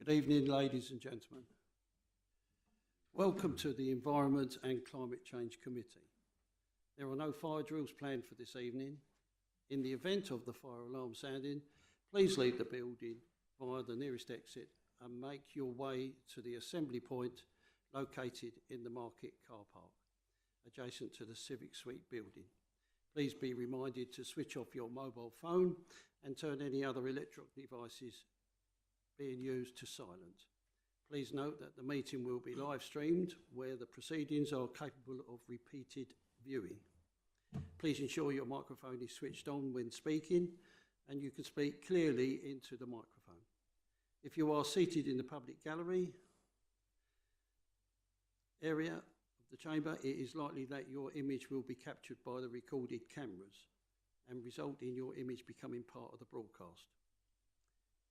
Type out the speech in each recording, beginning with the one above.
Good evening, ladies and gentlemen. Welcome to the Environment and Climate Change Committee. There are no fire drills planned for this evening. In the event of the fire alarm sounding, please leave the building via the nearest exit and make your way to the assembly point located in the Market car park, adjacent to the Civic Suite building. Please be reminded to switch off your mobile phone and turn any other electronic devices being used to silent. Please note that the meeting will be live streamed where the proceedings are capable of repeated viewing. Please ensure your microphone is switched on when speaking and you can speak clearly into the microphone. If you are seated in the public gallery area of the chamber, it is likely that your image will be captured by the recorded cameras and result in your image becoming part of the broadcast.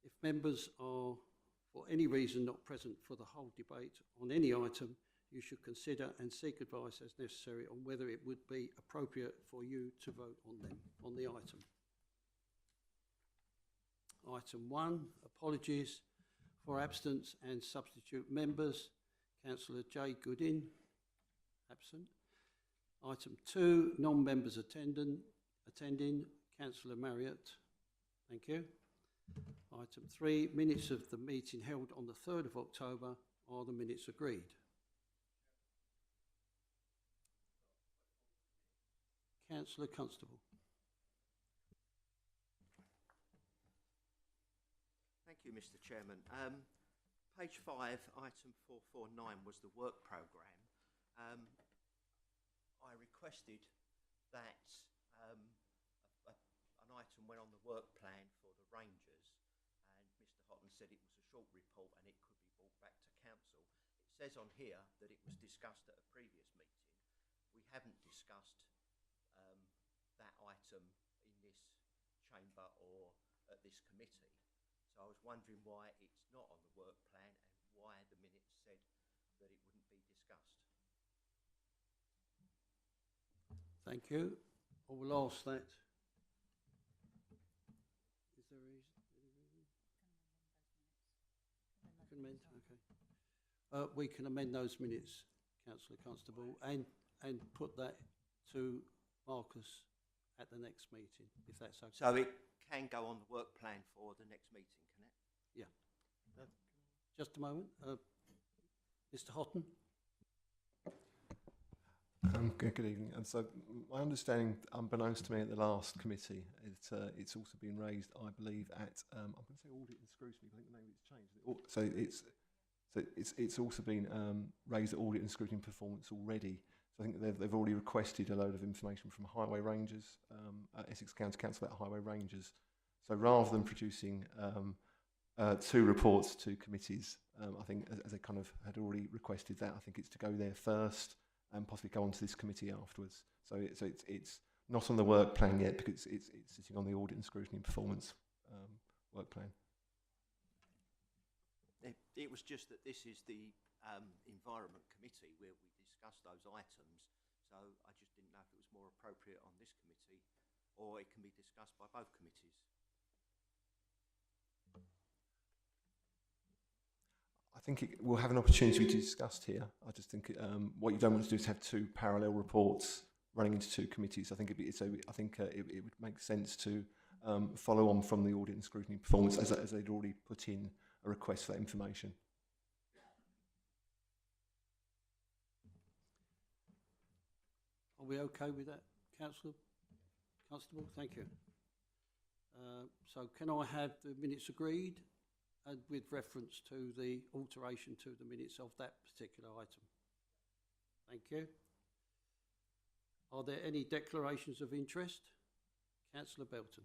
If members are for any reason not present for the whole debate on any item, you should consider and seek advice as necessary on whether it would be appropriate for you to vote on the item. Item 1, apologies for absence and substitute members. Councillor J. Goodin, absent. Item 2, non-members attending. Councillor Marriott, thank you. Item 3, minutes of the meeting held on the 3rd of October. Are the minutes agreed? Councillor Constable. Thank you, Mr. Chairman. Page 5, item 449 was the work programme. I requested that an item went on the work plan for the Rangers, and Mr. Hotton said it was a short report and it could be brought back to council. It says on here that it was discussed at a previous meeting. We haven't discussed that item in this chamber or at this committee. So I was wondering why it's not on the work plan and why the minutes said that it wouldn't be discussed. Thank you. I will ask that. Is there a reason? Can amend? Okay. We can amend those minutes, Councillor Constable, and put that to Marcus at the next meeting, if that's okay. So it can go on the work plan for the next meeting, can it? Yeah. Just a moment. Mr. Hotton. Good evening. And so my understanding, unbeknownst to me at the last committee, it's also been raised, I believe, at I'm going to say audit and scrutiny. I think the name it's changed. So it's also been raised at audit and scrutiny performance already. So I think they've already requested a load of information from Highway Rangers, Essex County Council at Highway Rangers. So rather than producing 2 reports to committees, I think as they kind of had already requested that, I think it's to go there first and possibly go on to this committee afterwards. So it's not on the work plan yet because it's sitting on the audit and scrutiny and performance work plan. It was just that this is the Environment Committee where we discussed those items, so I just didn't know if it was more appropriate on this committee or it can be discussed by both committees. I think we'll have an opportunity to be discussed here. I just think what you don't want to do is have 2 parallel reports running into 2 committees. I think it would make sense to follow on from the audit and scrutiny performance as they'd already put in a request for that information. Are we okay with that, Councillor Constable? Thank you. So can I have the minutes agreed and with reference to the alteration to the minutes of that particular item? Thank you. Are there any declarations of interest? Councillor Belton.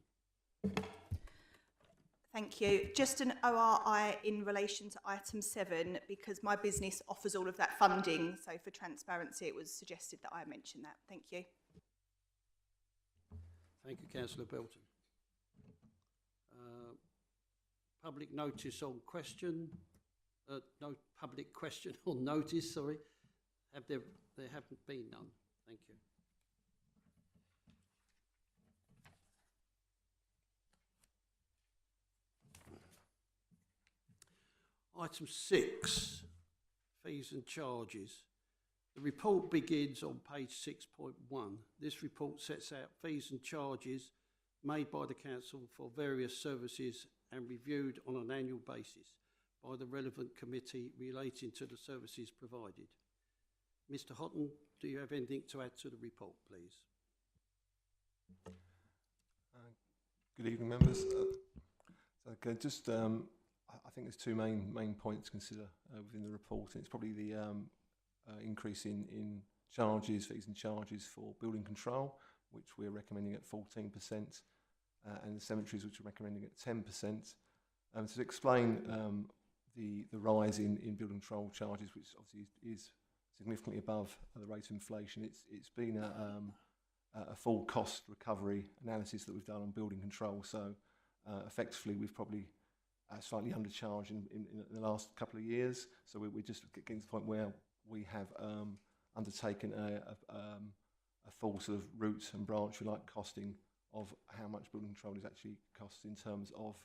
Thank you. Just an ORI in relation to item 7, because my business offers all of that funding, so for transparency it was suggested that I mention that. Thank you. Thank you, Councillor Belton. Public notice on question, no public question on notice, sorry. There haven't been none. Thank you. Item 6, fees and charges. The report begins on page 6.1. This report sets out fees and charges made by the council for various services and reviewed on an annual basis by the relevant committee relating to the services provided. Mr. Houghton, do you have anything to add to the report, please? Good evening, members. Okay, just I think there's two main points to consider within the report. And it's probably the increase in charges, fees and charges for building control, which we're recommending at 14%, and the cemeteries, which we're recommending at 10%. So to explain the rise in building control charges, which obviously is significantly above the rate of inflation, it's been a full cost recovery analysis that we've done on building control. So effectively, we've probably slightly undercharged in the last couple of years. So we're just getting to the point where we have undertaken a full sort of root and branch, like costing of how much building control is actually costs in terms of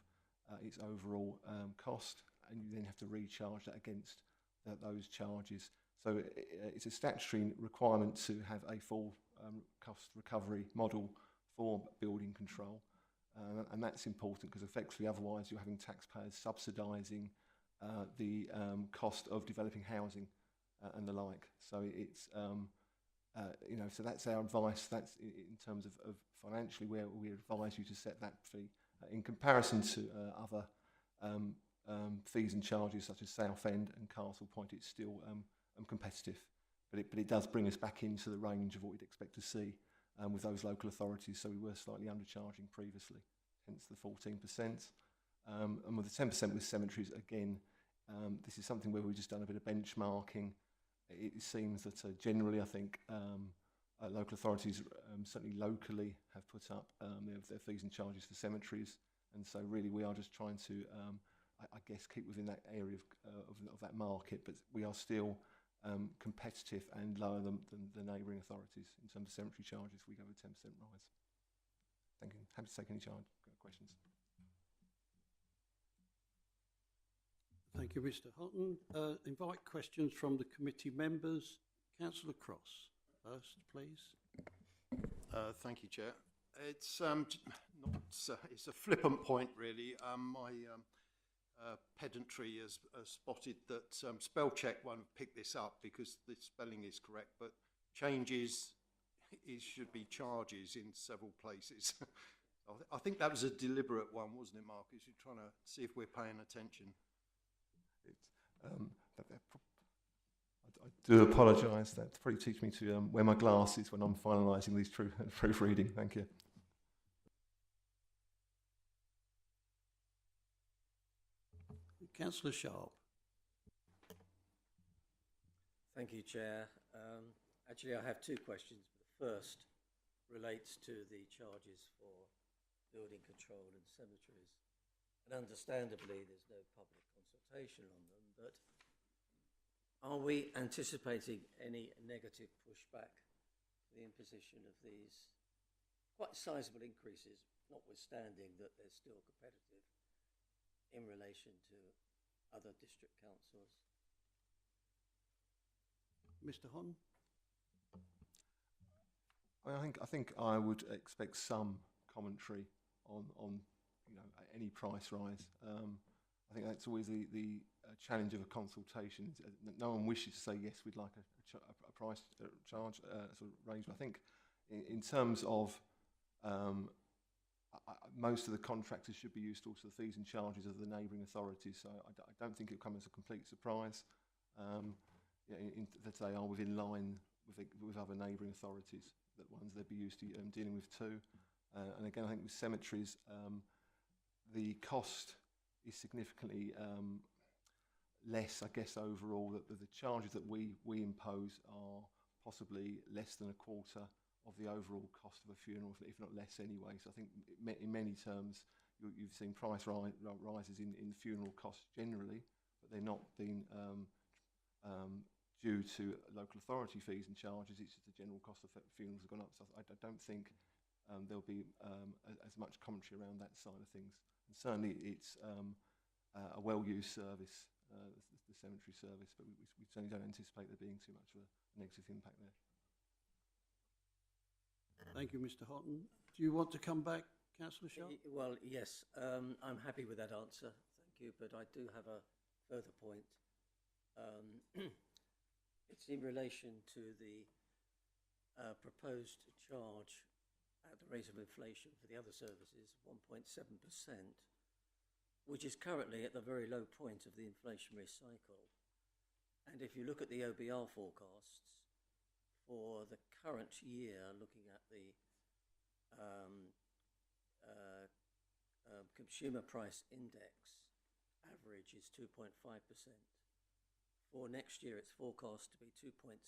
its overall cost, and you then have to recharge that against those charges. So it's a statutory requirement to have a full cost recovery model for building control. And that's important because effectively otherwise you're having taxpayers subsidising the cost of developing housing and the like. So it's, so that's our advice. That's in terms of financially where we advise you to set that fee. In comparison to other fees and charges such as Southend and Castle Point, it's still competitive. But it does bring us back into the range of what we'd expect to see with those local authorities. So we were slightly undercharging previously, hence the 14%. And with the 10% with cemeteries, again, this is something where we've just done a bit of benchmarking. It seems that generally, I think, local authorities, certainly locally, have put up their fees and charges for cemeteries. And so really we are just trying to, I guess, keep within that area of that market. But we are still competitive and lower than the neighbouring authorities in terms of cemetery charges. We go with 10% rise. Thank you. Happy to take any questions. Thank you, Mr. Houghton. Invite questions from the committee members. Councillor Cross, first, please. Thank you, Chair. It's it's a flippant point, really. My pedantry has spotted that spell check won't pick this up because the spelling is correct, but changes should be charges in several places. I think that was a deliberate one, wasn't it, Marcus? You're trying to see if we're paying attention. I do apologise. That probably teach me to wear my glasses when I'm finalising these proofreading. Thank you. Councillor Sharp. Thank you, Chair. Actually, I have two questions. The first relates to the charges for building control and cemeteries. And understandably, there's no public consultation on them, but are we anticipating any negative pushback for the imposition of these quite sizable increases, notwithstanding that they're still competitive in relation to other district councils? Mr. Houghton? I think I would expect some commentary on any price rise. I think that's always the challenge of a consultation. No one wishes to say yes, we'd like a price charge sort of range. But I think in terms of most of the contractors should be used to also the fees and charges of the neighbouring authorities. So I don't think it'll come as a complete surprise that they are within line with other neighbouring authorities, that ones they'd be used to dealing with too. And again, I think with cemeteries, the cost is significantly less, I guess, overall. That the charges that we impose are possibly less than a quarter of the overall cost of a funeral, if not less anyway. So I think in many terms, you've seen price rises in funeral costs generally, but they're not being due to local authority fees and charges. It's just the general cost of funerals have gone up. So I don't think there'll be as much commentary around that side of things. And certainly it's a well-used service the cemetery service, but we certainly don't anticipate there being too much of a negative impact there. Thank you, Mr. Houghton. Do you want to come back, Councillor Sharp? Well, yes, I'm happy with that answer, thank you, but I do have a further point. It's in relation to the proposed charge at the rate of inflation for the other services, 1.7%, which is currently at the very low point of the inflationary cycle. And if you look at the OBR forecasts for the current year, looking at the consumer price index average is 2.5%. For next year, it's forecast to be 2.6%,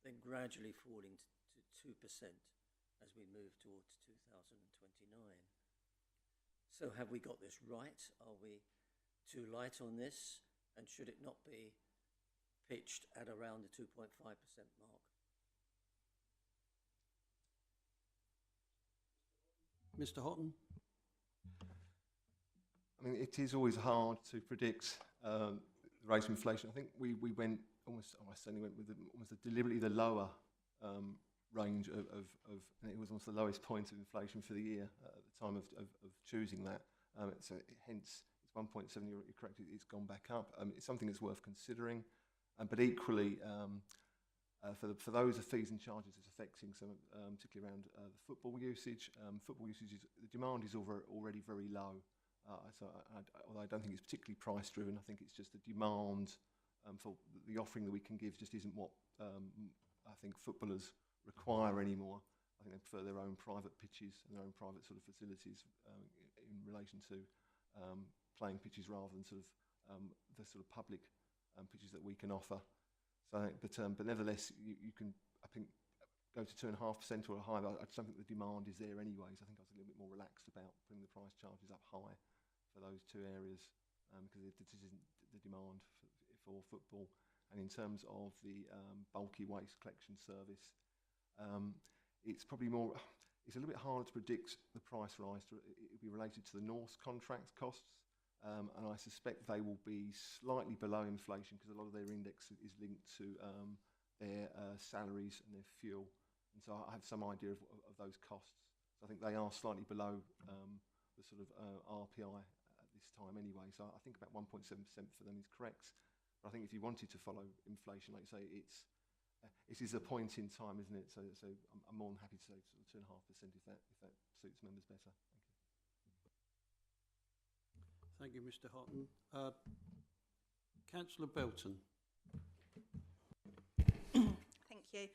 then gradually falling to 2% as we move towards 2029. So have we got this right? Are we too light on this? And should it not be pitched at around the 2.5% mark? Mr. Houghton? I mean, it is always hard to predict the rate of inflation. I think we went almost, I certainly went with almost deliberately the lower range of, and it was almost the lowest point of inflation for the year at the time of choosing that. So hence, it's 1.7, you're correct, it's gone back up. It's something that's worth considering, but equally, for those fees and charges it's affecting, so particularly around the football usage. The demand is already very low. Although I don't think it's particularly price driven, I think it's just the demand for the offering that we can give just isn't what I think footballers require anymore. I think they prefer their own private pitches and their own private sort of facilities in relation to playing pitches rather than sort of the sort of public pitches that we can offer. So, but nevertheless, you can, I think, go to 2.5% or higher. I just don't think the demand is there anyways. I think I was a little bit more relaxed about putting the price charges up high for those two areas because it isn't the demand for football. And in terms of the bulky waste collection service, it's probably more. It's a little bit harder to predict the price rise. It'll be related to the Norse contract costs. And I suspect they will be slightly below inflation because a lot of their index is linked to their salaries and their fuel. And so I have some idea of those costs. So I think they are slightly below the sort of RPI at this time anyway. So I think about 1.7% for them is correct. But I think if you wanted to follow inflation, like you say, it is a point in time, isn't it? So I'm more than happy to say sort of 2.5% if that suits members better. Thank you. Thank you, Mr. Houghton. Councillor Belton. Thank you.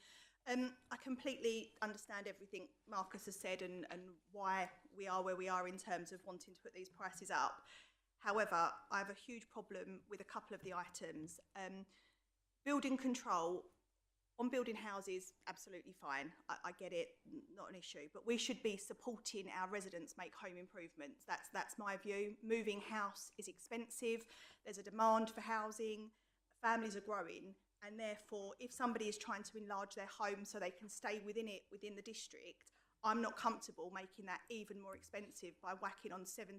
I completely understand everything Marcus has said and why we are where we are in terms of wanting to put these prices up. However, I have a huge problem with a couple of the items. Building control on building houses, absolutely fine. I get it, not an issue. But we should be supporting our residents make home improvements. That's my view. Moving house is expensive. There's a demand for housing. Families are growing. And therefore, if somebody is trying to enlarge their home so they can stay within it, within the district, I'm not comfortable making that even more expensive by whacking on 17%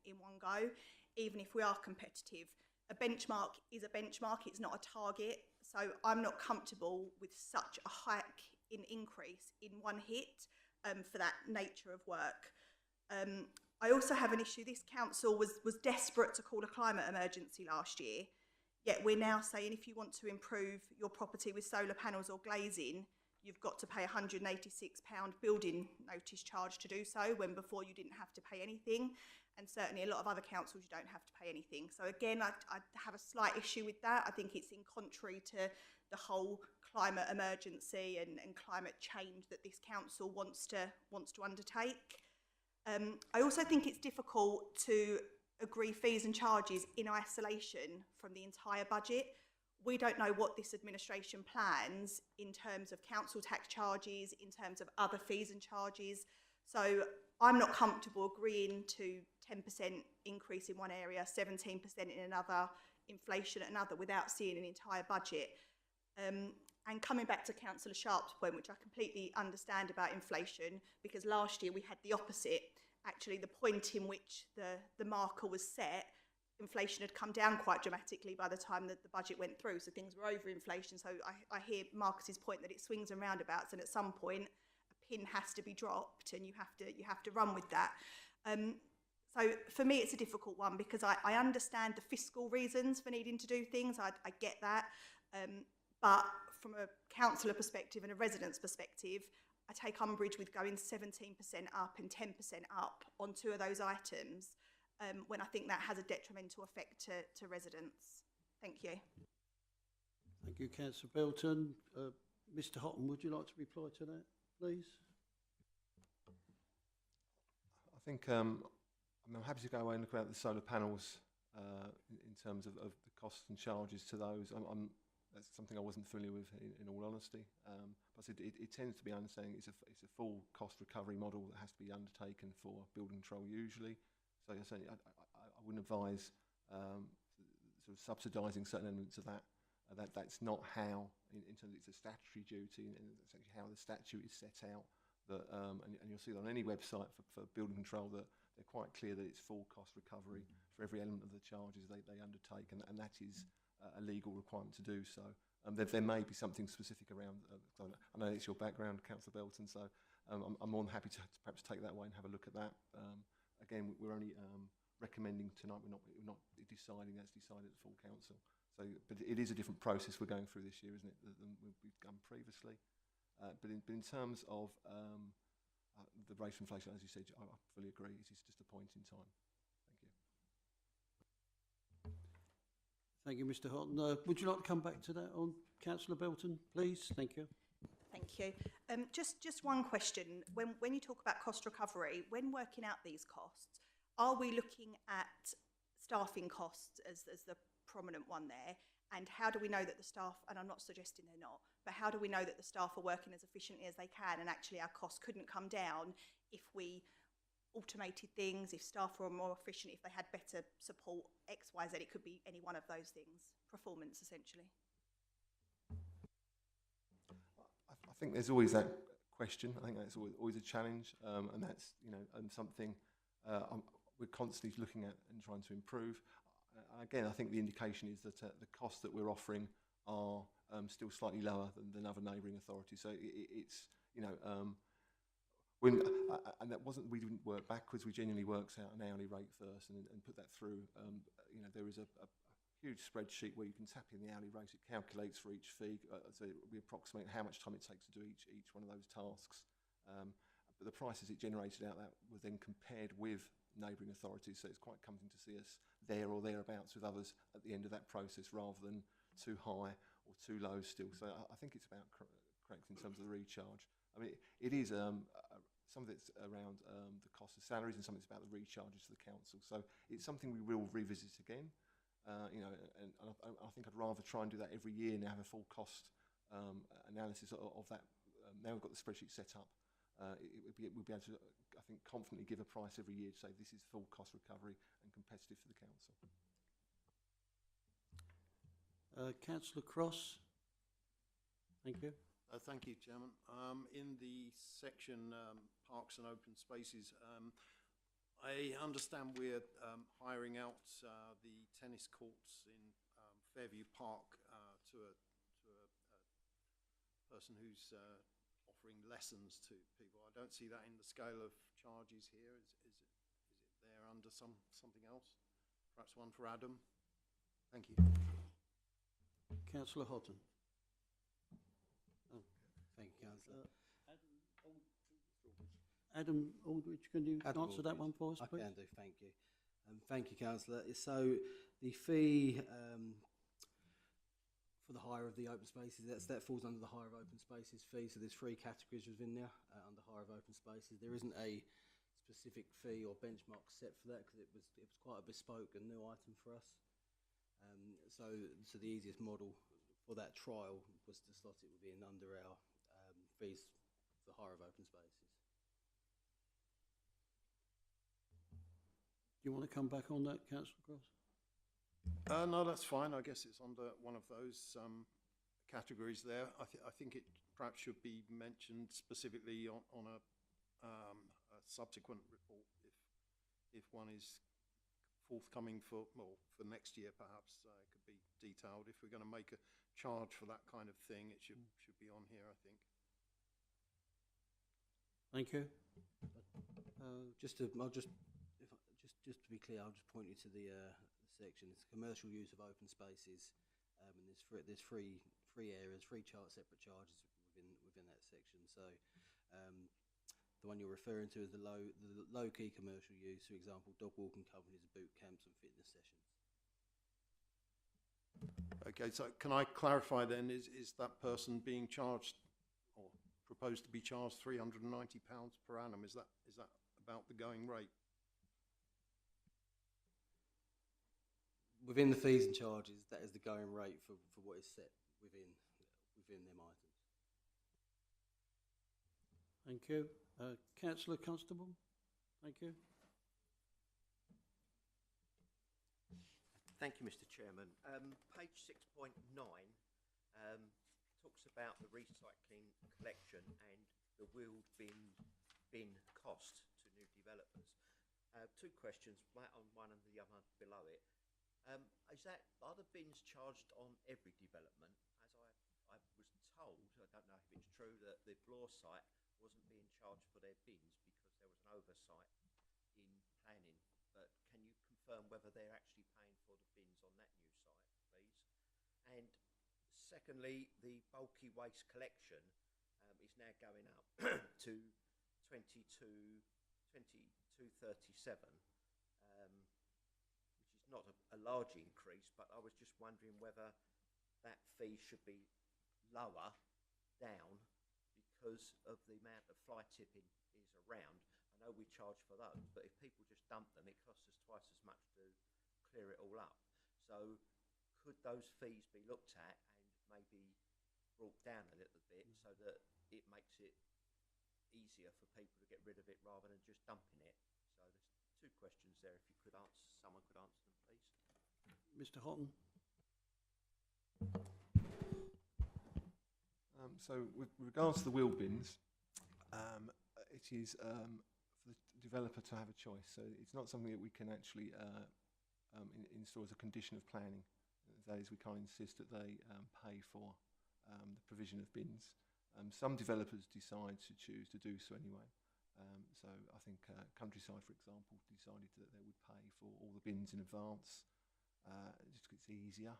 in one go, even if we are competitive. A benchmark is a benchmark, it's not a target. So I'm not comfortable with such a hike in increase in one hit for that nature of work. I also have an issue. This council was desperate to call a climate emergency last year, yet we're now saying if you want to improve your property with solar panels or glazing, you've got to pay £186 building notice charge to do so, when before you didn't have to pay anything. And certainly a lot of other councils, you don't have to pay anything. So again, I have a slight issue with that. I think it's in contrary to the whole climate emergency and climate change that this council wants to undertake. I also think it's difficult to agree fees and charges in isolation from the entire budget. We don't know what this administration plans in terms of council tax charges, in terms of other fees and charges. So I'm not comfortable agreeing to 10% increase in one area, 17% in another, inflation at another, without seeing an entire budget. And coming back to Councillor Sharp's point, which I completely understand about inflation, because last year we had the opposite. Actually, the point in which the marker was set, inflation had come down quite dramatically by the time that the budget went through, so things were over inflation. So I hear Marcus's point that it swings and roundabouts, and at some point a pin has to be dropped, and you have to run with that. So for me, it's a difficult one because I understand the fiscal reasons for needing to do things. I get that, but from a councillor perspective and a resident's perspective, I take umbrage with going 17% up and 10% up on 2 of those items, when I think that has a detrimental effect to residents. Thank you. Thank you, Councillor Belton. Mr Hotton, would you like to reply to that, please? I think I'm happy to go away and look at the solar panels in terms of the costs and charges to those. That's something I wasn't familiar with, in all honesty. But it tends to be understanding it's a full cost recovery model that has to be undertaken for building control usually. So I wouldn't advise sort of subsidising certain elements of that. That's not how, in terms of it's a statutory duty, and that's actually how the statute is set out. That and you'll see that on any website for building control that they're quite clear that it's full cost recovery for every element of the charges they undertake, and that is a legal requirement to do so. There may be something specific around. I know it's your background, Councillor Belton, so I'm more than happy to perhaps take that away and have a look at that. Again, we're only recommending tonight. We're not deciding. That's decided at full council. So, but it is a different process we're going through this year, isn't it, than we've done previously. But in terms of the rate of inflation, as you said, I fully agree. It is just a point in time. Thank you. Thank you, Mr Hotton. Would you like to come back to that on Councillor Belton, please? Thank you. Thank you. Just one question. When you talk about cost recovery, when working out these costs, are we looking at staffing costs as the prominent one there? And how do we know that the staff, and I'm not suggesting they're not, but how do we know that the staff are working as efficiently as they can, and actually our costs couldn't come down if we automated things, if staff were more efficient, if they had better support, X, Y, Z? It could be any one of those things. Performance, essentially. I think there's always that question. I think that's always a challenge, and that's something we're constantly looking at and trying to improve. Again, I think the indication is that the costs that we're offering are still slightly lower than other neighbouring authorities. So it's and that wasn't, we didn't work backwards. We genuinely worked out an hourly rate first and put that through. There is a huge spreadsheet where you can tap in the hourly rate. It calculates for each fee, so we approximate how much time it takes to do each one of those tasks. But the prices it generated out that were then compared with neighbouring authorities, so it's quite comforting to see us there or thereabouts with others at the end of that process, rather than too high or too low still. So I think it's about correct in terms of the recharge. I mean, it is some of it's around the cost of salaries, and some of it's about the recharges to the council. So it's something we will revisit again. And I think I'd rather try and do that every year and have a full cost analysis of that. Now we've got the spreadsheet set up. We'll be able to, I think, confidently give a price every year to say this is full cost recovery and competitive for the council. Councillor Cross. Thank you. Thank you, Chairman. In the section Parks and Open Spaces, I understand we're hiring out the tennis courts in Fairview Park to a person who's offering lessons to people. I don't see that in the scale of charges here. Is it there under something else? Perhaps one for Adam. Thank you. Councillor Hotton. Thank you, Councillor. Adam Aldridge, can you answer that one for us, please? I can do, thank you. Thank you, Councillor. So the fee for the hire of the open spaces, that falls under the hire of open spaces fee. So there's 3 categories within there under hire of open spaces. There isn't a specific fee or benchmark set for that because it was quite a bespoke and new item for us. So the easiest model for that trial was to slot it within under our fees for the hire of open spaces. Do you want to come back on that, Councillor Cross? No, that's fine. I guess it's under one of those categories there. I think it perhaps should be mentioned specifically on a subsequent report if one is forthcoming for, well, for next year perhaps, it could be detailed. If we're going to make a charge for that kind of thing, it should be on here, I think. Thank you. Just to be clear, I'll just point you to the section. It's commercial use of open spaces, and there's three areas, separate charges within that section. So the one you're referring to is the low key commercial use, for example, dog walking companies, boot camps, and fitness sessions. Okay, so can I clarify then, is that person being charged or proposed to be charged £390 per annum? Is that about the going rate? Within the fees and charges, that is the going rate for what is set within them items. Thank you. Councillor Constable. Thank you. Thank you, Mr. Chairman. Page 6.9 talks about the recycling collection and the wheeled bin cost to new developers. Two questions, one on one and the other below it. Are the bins charged on every development? As I was told, I don't know if it's true, that the Bloor site wasn't being charged for their bins because there was an oversight in planning. But can you confirm whether they're actually paying for the bins on that new site, please? And secondly, the bulky waste collection is now going up to 2237, which is not a large increase, but I was just wondering whether that fee should be lower down because of the amount of fly tipping is around. I know we charge for those, but if people just dump them, it costs us twice as much to clear it all up. So could those fees be looked at and maybe brought down a little bit so that it makes it easier for people to get rid of it rather than just dumping it? So there's two questions there. If you could answer, someone could answer them, please. Mr. Houghton. So with regards to the wheel bins, it is for the developer to have a choice. So it's not something that we can actually install as a condition of planning. That is, we can't insist that they pay for the provision of bins. Some developers decide to choose to do so anyway. So I think Countryside, for example, decided that they would pay for all the bins in advance, just 'cause it's easier.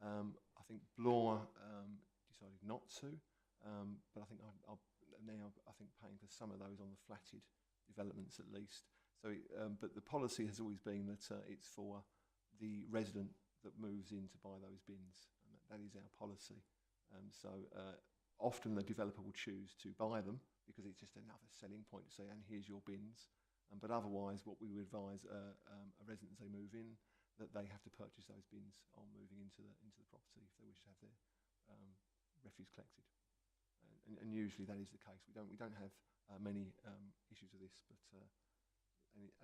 I think Bloor decided not to, but I think I'll now paying for some of those on the flatted developments at least. So, but the policy has always been that it's for the resident that moves in to buy those bins, and that is our policy. So often the developer will choose to buy them because it's just another selling point to say, and here's your bins. But otherwise, what we would advise a resident as they move in, that they have to purchase those bins on moving into the property if they wish to have their refuse collected. And usually that is the case. We don't have many issues with this, but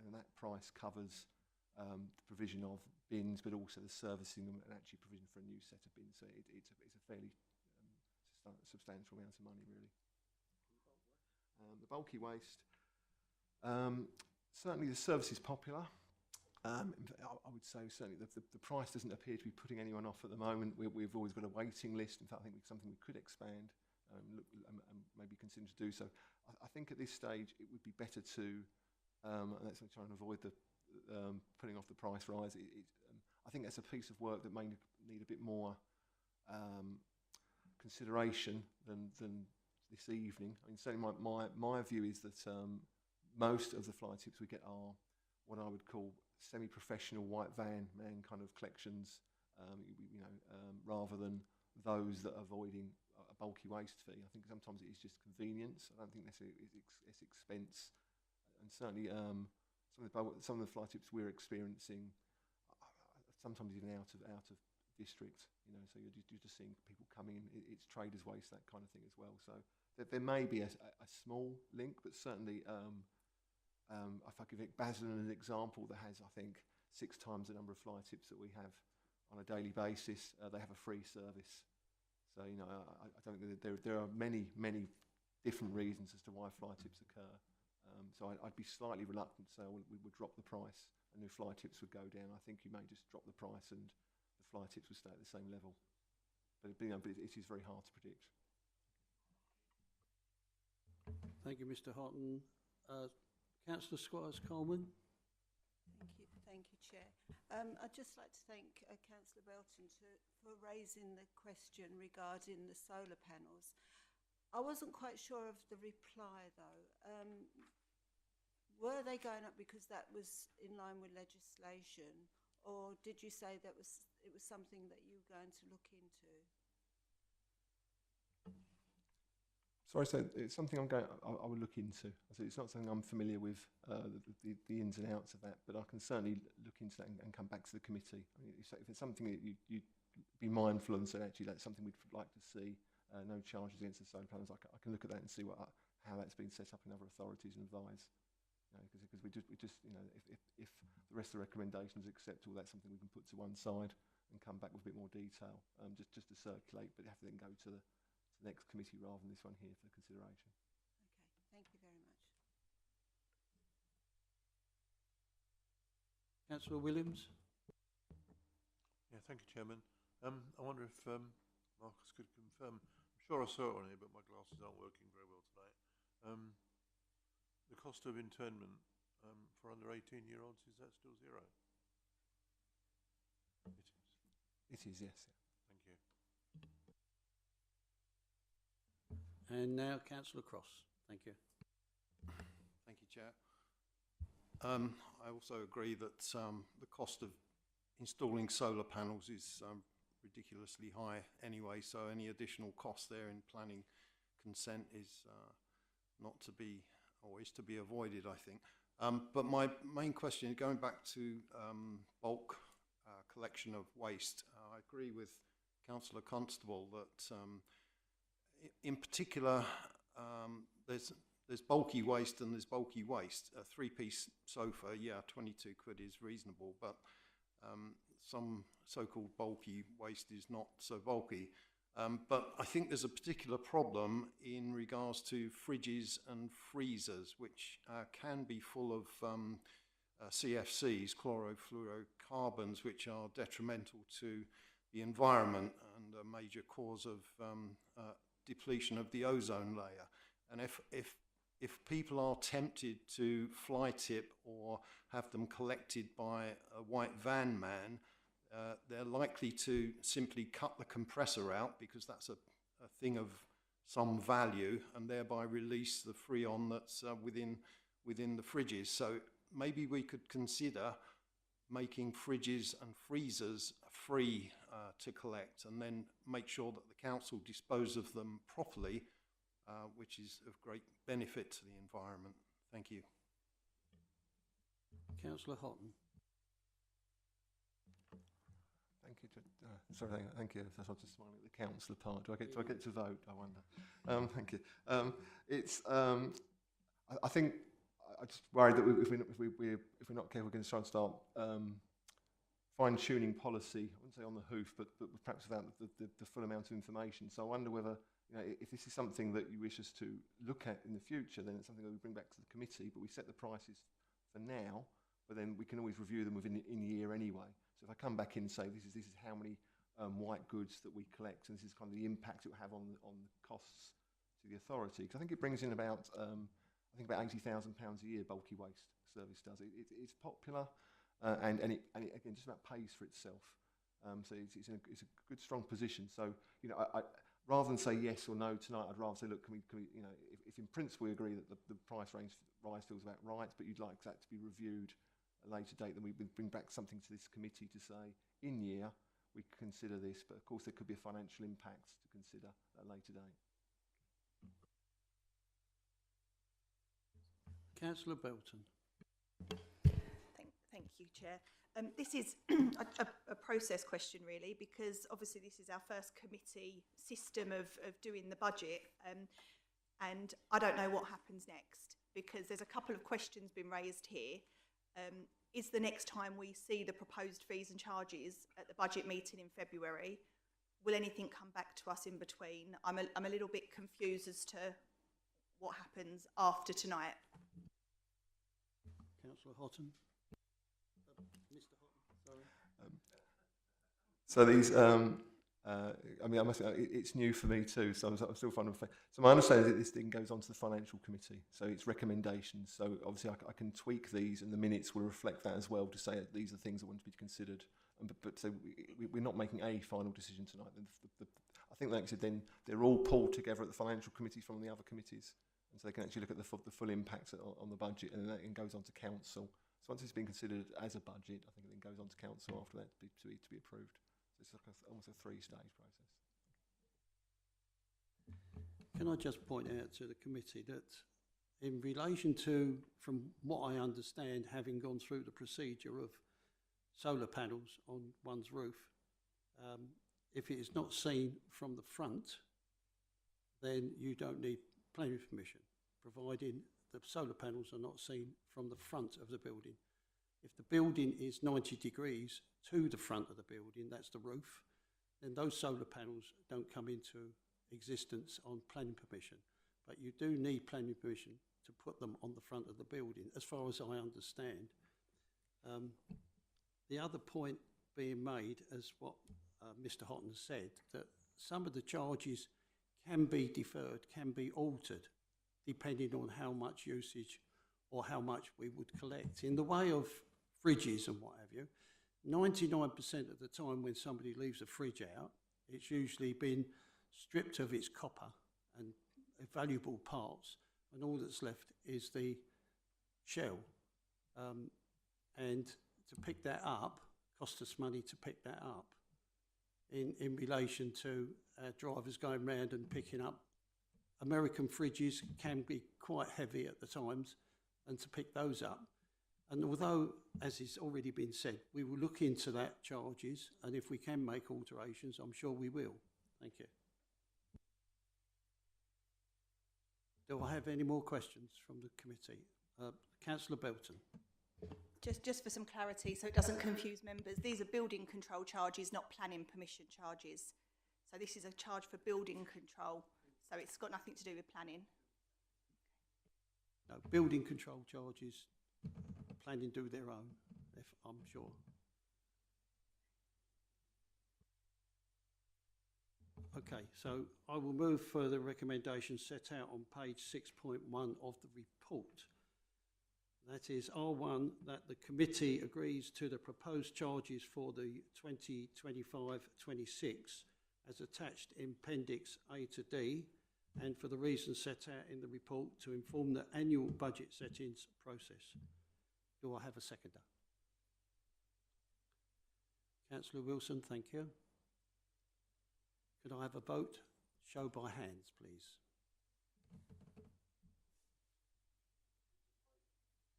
and that price covers the provision of bins, but also the servicing them and actually provision for a new set of bins. So it's a fairly substantial amount of money, really. The bulky waste, certainly the service is popular. I would say certainly the price doesn't appear to be putting anyone off at the moment. We've always got a waiting list. In fact, I think it's something we could expand and maybe consider to do so. I think at this stage it would be better to, and that's try and avoid the putting off the price rise. I think that's a piece of work that may need a bit more consideration than this evening. I mean, certainly my view is that most of the fly tips we get are what I would call semi-professional white van man kind of collections, rather than those that are avoiding a bulky waste fee. I think sometimes it is just convenience. I don't think necessarily it's expense, and certainly some of the fly tips we're experiencing, sometimes even out of district. So you're just seeing people coming in. It's traders waste, that kind of thing as well. So there may be a small link, but certainly. If I give Basildon an example, that has, I think, 6 times the number of fly tips that we have on a daily basis. They have a free service. So, I don't think that there are many different reasons as to why fly tips occur. So I'd be slightly reluctant to say we would drop the price and the fly tips would go down, I think you may just drop the price and the fly tips would stay at the same level. But it is very hard to predict. Thank you, Mr. Houghton. Councillor Squires-Coleman. Thank you, Chair. I'd just like to thank Councillor Belton for raising the question regarding the solar panels. I wasn't quite sure of the reply, though. Were they going up because that was in line with legislation, or did you say that it was something that you were going to look into? Sorry, so it's something I would look into. So it's not something I'm familiar with, the ins and outs of that, but I can certainly look into that and come back to the committee. I mean, if it's something that you'd be mindful and say, actually, that's something we'd like to see, no charges against the solar panels, I can look at that and see how that's been set up in other authorities and advise. Because we just if the rest of the recommendations are acceptable, that's something we can put to one side and come back with a bit more detail, just to circulate, but have to then go to the next committee rather than this one here for consideration. Okay, thank you very much. Councillor Williams. Yeah, thank you, Chairman. I wonder if Marcus could confirm. I'm sure I saw it on here, but my glasses aren't working very well tonight. The cost of internment for under 18-year-olds, is that still zero? It is. It is, yes. Thank you. And now Councillor Cross. Thank you. Thank you, Chair. I also agree that the cost of installing solar panels is ridiculously high anyway, so any additional cost there in planning consent is not to be, or is to be avoided, I think. But my main question, going back to bulk collection of waste, I agree with Councillor Constable that in particular there's bulky waste and there's bulky waste. A three-piece sofa, yeah, 22 quid is reasonable, but some so-called bulky waste is not so bulky. But I think there's a particular problem in regards to fridges and freezers, which can be full of CFCs, chlorofluorocarbons, which are detrimental to the environment and a major cause of depletion of the ozone layer. And if people are tempted to fly tip or have them collected by a white van man, they're likely to simply cut the compressor out because that's a thing of some value, and thereby release the freon that's within the fridges. So maybe we could consider making fridges and freezers free to collect, and then make sure that the council dispose of them properly, which is of great benefit to the environment. Thank you. Councillor Houghton. Thank you. Thank you. I was just smiling at the councillor part. Do I get to vote? I wonder. Thank you. I think I just worried that if we're not careful, we're going to try and start fine-tuning policy. I wouldn't say on the hoof, but perhaps without the full amount of information. So I wonder whether, if this is something that you wish us to look at in the future, then it's something that we bring back to the committee. But we set the prices for now, but then we can always review them within a year anyway. So if I come back in and say this is how many white goods that we collect, and this is kind of the impact it will have on costs to the authority, because I think it brings in about about £80,000 a year. Bulky waste service does. It's popular, and it again just about pays for itself. So it's a good strong position. So I rather than say yes or no tonight, I'd rather say, look, can we if in principle we agree that the price range rise feels about right, but you'd like that to be reviewed at a later date, then we bring back something to this committee to say in year we consider this, but of course there could be a financial impact to consider at a later date. Councillor Belton. Thank you, Chair. This is a process question, really, because obviously this is our first committee system of doing the budget, and I don't know what happens next, because there's a couple of questions been raised here. Is the next time we see the proposed fees and charges at the budget meeting in February, will anything come back to us in between? I'm a little bit confused as to what happens after tonight. Councillor Houghton. So these, I mean, I must say, it's new for me too, so I'm still finding it. So my understanding is that this thing goes on to the financial committee, so it's recommendations. So obviously I can tweak these and the minutes will reflect that as well to say that these are things that want to be considered. But so we're not making a final decision tonight. I think, like I said, then they're all pulled together at the financial committee from the other committees, and so they can actually look at the full impact on the budget, and then it goes on to council. So once it's been considered as a budget, I think it then goes on to council after that to be approved. So it's like almost a three-stage process. Can I just point out to the committee that in relation to, from what I understand, having gone through the procedure of solar panels on one's roof, if it is not seen from the front, then you don't need planning permission, providing the solar panels are not seen from the front of the building. If the building is 90 degrees to the front of the building, that's the roof, then those solar panels don't come into existence on planning permission. But you do need planning permission to put them on the front of the building, as far as I understand. The other point being made, as what Mr. Houghton said, that some of the charges can be deferred, can be altered, depending on how much usage or how much we would collect. In the way of fridges and what have you, 99% of the time when somebody leaves a fridge out, it's usually been stripped of its copper and valuable parts, and all that's left is the shell. And to pick that up cost us money to pick that up in relation to drivers going round and picking up. American fridges can be quite heavy at the times, and to pick those up. And although, as has already been said, we will look into that charges, and if we can make alterations, I'm sure we will. Thank you. Do I have any more questions from the committee? Councillor Belton. Just for some clarity, so it doesn't confuse members, these are building control charges, not planning permission charges. So this is a charge for building control, so it's got nothing to do with planning. No, building control charges, planning do their own, if I'm sure. Okay, so I will move for the recommendations set out on page 6.1 of the report. That is R1, that the committee agrees to the proposed charges for the 2025-26 as attached in Appendix A to D, and for the reasons set out in the report to inform the annual budget settings process. Do I have a seconder? Councillor Wilson, thank you. Could I have a vote? Show by hands, please.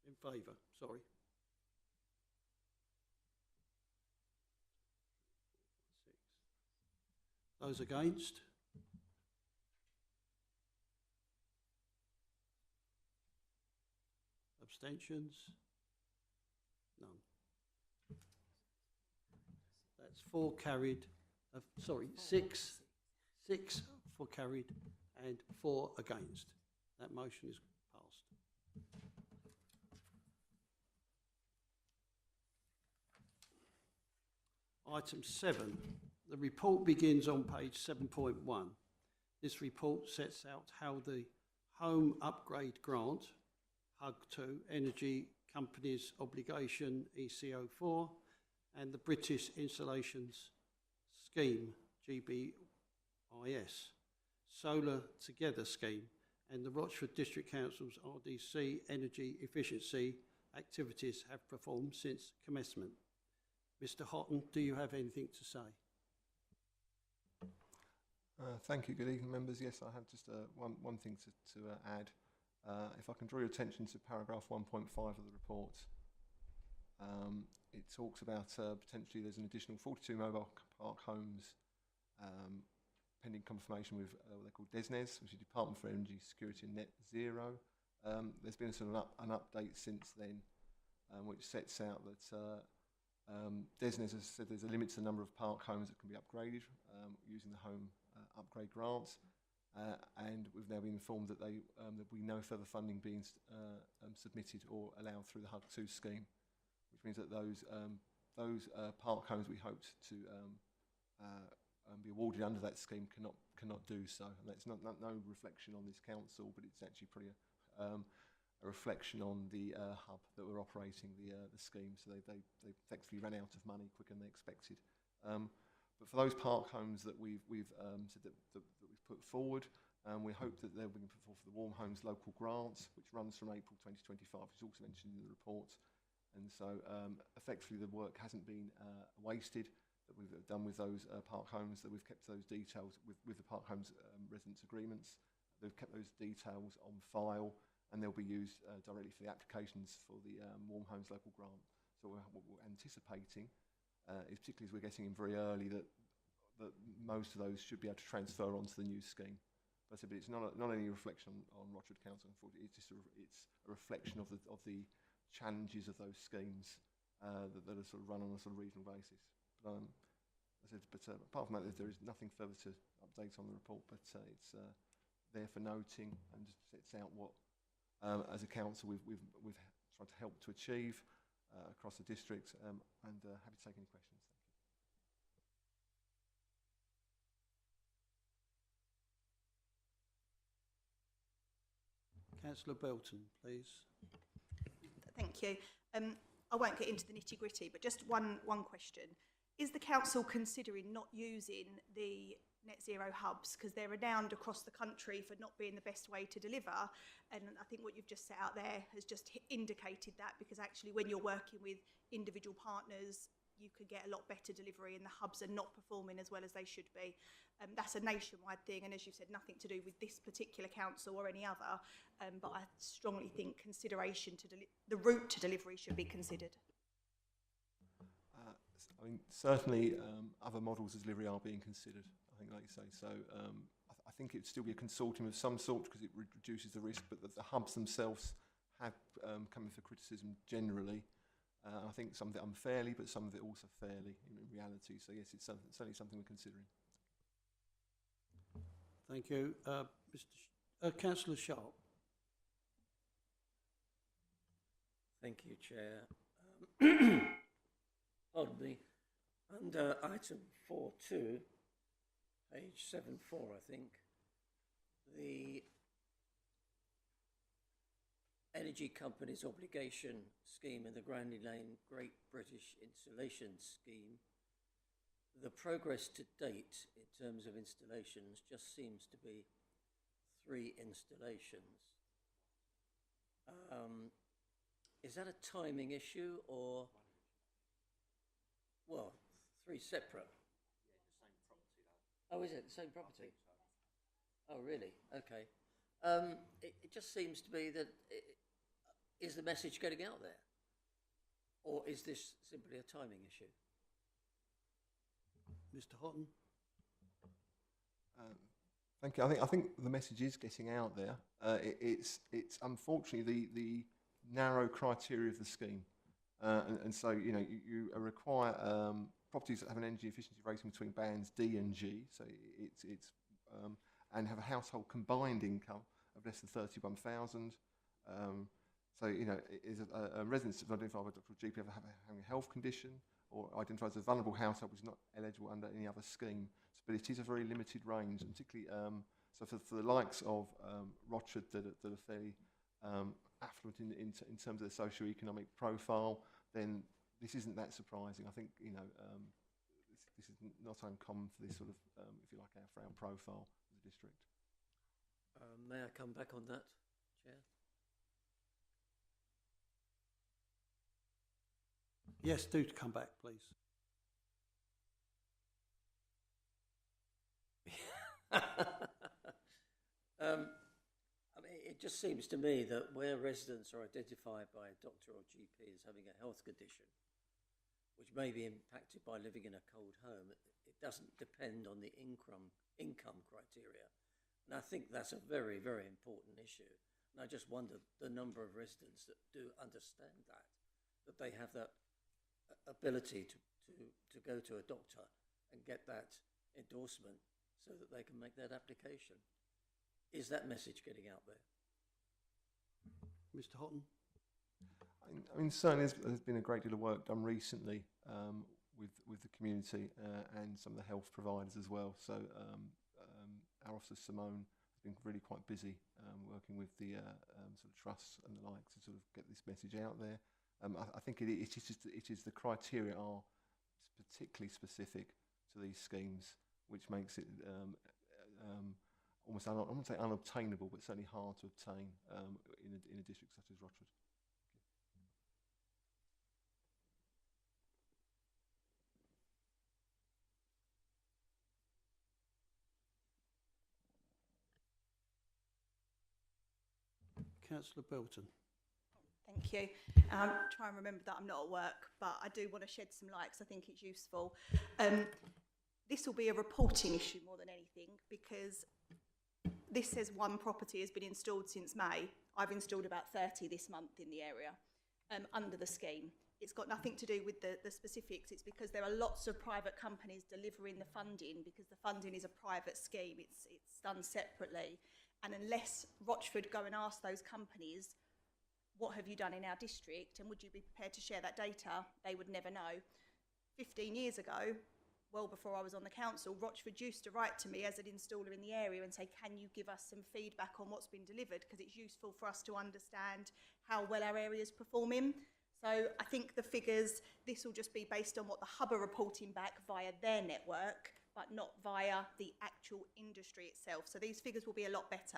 In favour, sorry. Those against? Abstentions? None. That's 4 carried. Six for carried and 4 against. That motion is passed. Item 7. The report begins on page 7.1. This report sets out how the Home Upgrade Grant, HUG2, Energy Companies Obligation ECO4, and the British Installations Scheme, GBIS, Solar Together Scheme, and the Rochford District Council's RDC energy efficiency activities have performed since commencement. Mr. Houghton, do you have anything to say? Thank you. Good evening, members. Yes, I have just one thing to add. If I can draw your attention to paragraph 1.5 of the report. It talks about potentially there's an additional 42 mobile park homes pending confirmation with what they're called DESNZ, which is Department for Energy Security and Net Zero. There's been sort of an update since then, which sets out that DESNZ has said there's a limit to the number of park homes that can be upgraded using the Home Upgrade Grant. And we've now been informed that there'll be no further funding being submitted or allowed through the HUG2 scheme, which means that those those park homes we hoped to be awarded under that scheme cannot do so. And that's no reflection on this council, but it's actually pretty a reflection on the hub that were operating the scheme. So they effectively ran out of money quicker than they expected. But for those park homes that we've said that we've put forward, we hope that they'll be put forward for the Warm Homes Local Grant, which runs from April 2025, which is also mentioned in the report. And so effectively the work hasn't been wasted that we've done with those park homes, that we've kept those details with the park homes residence agreements. They've kept those details on file, and they'll be used directly for the applications for the Warm Homes Local Grant. So what we're anticipating is, particularly as we're getting in very early, that most of those should be able to transfer onto the new scheme. But it's not any reflection on Rochford Council. Unfortunately, it's a reflection of the challenges of those schemes that are sort of run on a sort of regional basis. But apart from that, there is nothing further to update on the report. But it's there for noting and just sets out what, as a council, we've tried to help to achieve across the district. And happy to take any questions. Councillor Belton, please. Thank you. I won't get into the nitty-gritty, but just one question. Is the council considering not using the net zero hubs, because they're renowned across the country for not being the best way to deliver? And I think what you've just set out there has just indicated that, because actually when you're working with individual partners, you could get a lot better delivery, and the hubs are not performing as well as they should be. That's a nationwide thing, and as you said, nothing to do with this particular council or any other, but I strongly think consideration to the route to delivery should be considered. I mean, certainly other models of delivery are being considered, I think, like you say. So I think it would still be a consortium of some sort, because it reduces the risk, but the hubs themselves have come in for criticism generally. I think some of it unfairly, but some of it also fairly in reality. So yes, it's certainly something we're considering. Thank you. Councillor Sharp. Thank you, Chair. Pardon me. Under item 4.2, page 7.4, I think, the Energy Companies Obligation Scheme and the Grandy Lane Great British Installation Scheme, the progress to date in terms of installations just seems to be 3 installations. Is that a timing issue, or, well, 3 separate? Yeah, the same property though. Oh, is it the same property? Oh, really? Okay. It just seems to be that, is the message getting out there? Or is this simply a timing issue? Mr. Houghton. Thank you. I think the message is getting out there. It's unfortunately the narrow criteria of the scheme, and so you require properties that have an energy efficiency rating between bands D and G. So it's and have a household combined income of less than 31,000. So is a resident identified by Dr. GP having a health condition, or identified as a vulnerable household which is not eligible under any other scheme. But it is a very limited range, and particularly so for the likes of Rochford that are fairly affluent in terms of their socio-economic profile, then this isn't that surprising. I think this is not uncommon for this sort of, if you like, for our profile as a district. May I come back on that, Chair? Yes, do come back, please. I mean, it just seems to me that where residents are identified by a doctor or GP as having a health condition, which may be impacted by living in a cold home, it doesn't depend on the income criteria. And I think that's a very, very important issue. And I just wonder the number of residents that do understand that they have that ability to go to a doctor and get that endorsement so that they can make that application. Is that message getting out there? Mr. Houghton. I mean, certainly there's been a great deal of work done recently with the community and some of the health providers as well. So our officer Simone has been really quite busy working with the sort of trusts and the like to sort of get this message out there. I think it is the criteria are particularly specific to these schemes, which makes it almost I wouldn't say unobtainable, but certainly hard to obtain in a district such as Rochford. Councillor Belton. Thank you. Try and remember that I'm not at work, but I do want to shed some light because I think it's useful. This will be a reporting issue more than anything, because this says one property has been installed since May. I've installed about 30 this month in the area under the scheme. It's got nothing to do with the specifics. It's because there are lots of private companies delivering the funding, because the funding is a private scheme. It's done separately. And unless Rochford go and ask those companies, what have you done in our district, and would you be prepared to share that data, they would never know. 15 years ago, well before I was on the council, Rochford used to write to me as an installer in the area and say, can you give us some feedback on what's been delivered, because it's useful for us to understand how well our area is performing. So I think the figures, this will just be based on what the hub are reporting back via their network, but not via the actual industry itself. So these figures will be a lot better.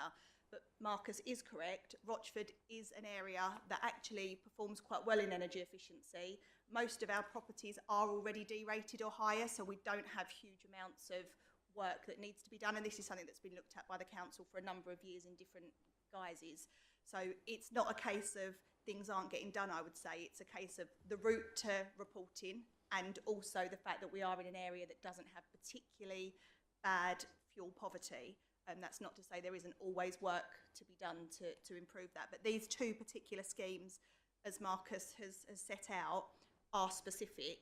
But Marcus is correct. Rochford is an area that actually performs quite well in energy efficiency. Most of our properties are already D-rated or higher, so we don't have huge amounts of work that needs to be done. And this is something that's been looked at by the council for a number of years in different guises. So it's not a case of things aren't getting done, I would say. It's a case of the route to reporting, and also the fact that we are in an area that doesn't have particularly bad fuel poverty. And that's not to say there isn't always work to be done to improve that. But these two particular schemes, as Marcus has set out, are specific.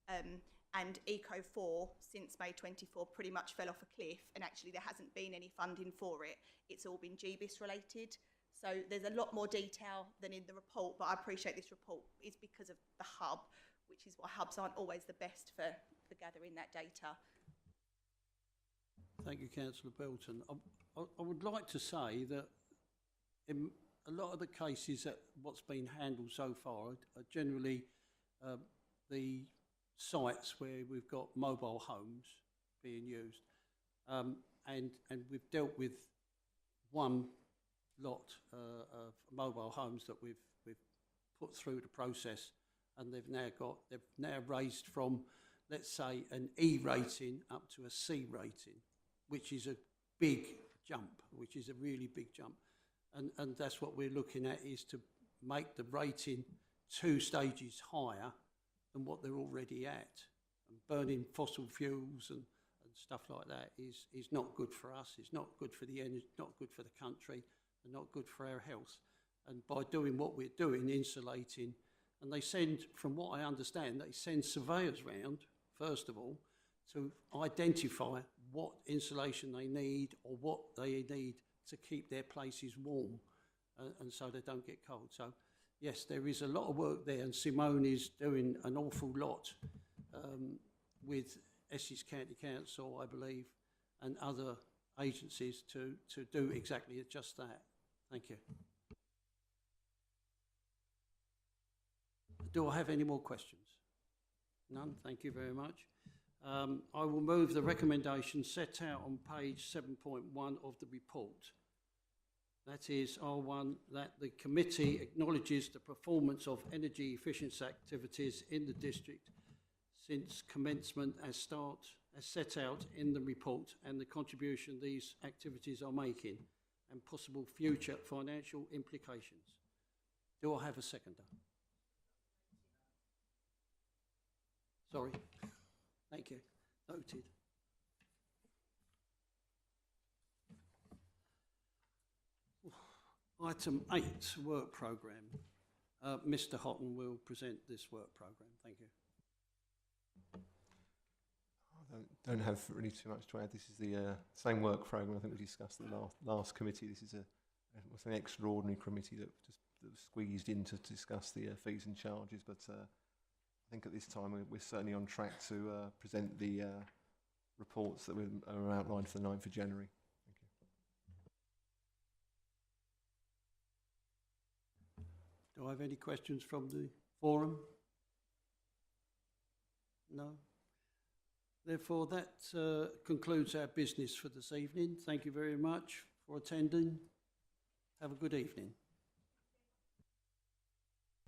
And Eco4, since May 24, pretty much fell off a cliff. And actually there hasn't been any funding for it. It's all been GBIS related. So there's a lot more detail than in the report, but I appreciate this report is because of the hub, which is why hubs aren't always the best for gathering that data. Thank you, Councillor Belton. I would like to say that in a lot of the cases that what's been handled so far are generally the sites where we've got mobile homes being used, and we've dealt with one lot of mobile homes that we've put through the process, and they've now raised from, let's say, an E rating up to a C rating, which is a big jump, which is a really big jump. And that's what we're looking at, is to make the rating 2 stages higher than what they're already at. And burning fossil fuels and stuff like that is not good for us. It's not good for the energy, not good for the country, and not good for our health. And by doing what we're doing, insulating, and they send, from what I understand, they send surveyors round, first of all, to identify what insulation they need or what they need to keep their places warm, and so they don't get cold. So yes, there is a lot of work there, and Simone is doing an awful lot with Essex County Council, I believe, and other agencies to do exactly just that. Thank you. Do I have any more questions? None? Thank you very much. I will move the recommendation set out on page 7.1 of the report. That is R1, that the committee acknowledges the performance of energy efficiency activities in the district since commencement as set out in the report, and the contribution these activities are making and possible future financial implications. Do I have a seconder? Sorry. Thank you. Noted. Item 8, work programme. Mr. Houghton will present this work programme. Thank you. I don't have really too much to add. This is the same work programme I think we discussed at the last committee. This is an extraordinary committee that squeezed in to discuss the fees and charges, but I think at this time we're certainly on track to present the reports that are outlined for the 9th of January. Thank you. Do I have any questions from the forum? No? Therefore, that concludes our business for this evening. Thank you very much for attending. Have a good evening.